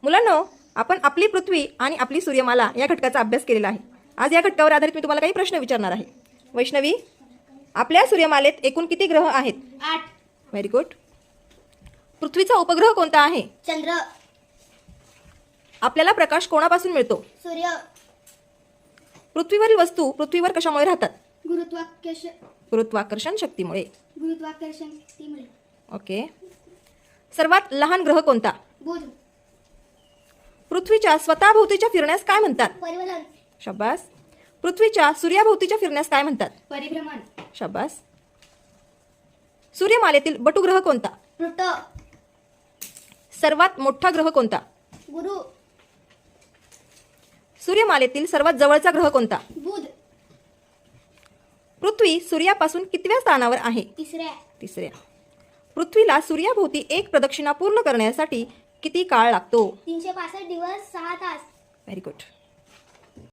मुलांनो, आपण आपली पृथ्वी आणि आपली सूर्यमाला या घटकाचा अभ्यास केलेला आहे. आज या घटकावर आधारित मी तुम्हाला काही प्रश्न विचारणार आहे. वैष्णवी, आपल्या सूर्यमालेत एकूण किती ग्रह आहेत? 8. Very good. पृथ्वीचा उपग्रह कोणता आहे? चंद्र. आपल्याला प्रकाश कोणापासून मिळतो? सूर्य. पृथ्वीवरील वस्तू पृथ्वीवर कशामुळे राहतात? गुरुत्वाकर्षण शक्तीमुळे. गुरुत्वाकर्षण. ओके. सर्वात लहान ग्रह कोणता? बुध. पृथ्वीच्या स्वतःभोवतीच्या फिरण्यास काय म्हणतात? परिवलन. शाबास. पृथ्वीच्या सूर्याभोवतीच्या फिरण्यास काय म्हणतात? परिभ्रमण. शाबास. सूर्यमालेतील बटुग्रह कोणता? प्लुटो. सर्वात मोठा ग्रह कोणता? गुरु. सूर्यमालेतील सर्वात जवळचा ग्रह कोणता? बुध. पृथ्वी सूर्यापासून कितव्या स्थानावर आहे? तिसऱ्या. पृथ्वीला सूर्याभोवती एक प्रदक्षिणा पूर्ण करण्यासाठी किती काळ लागतो? 365 दिवस 6 तास. Very good.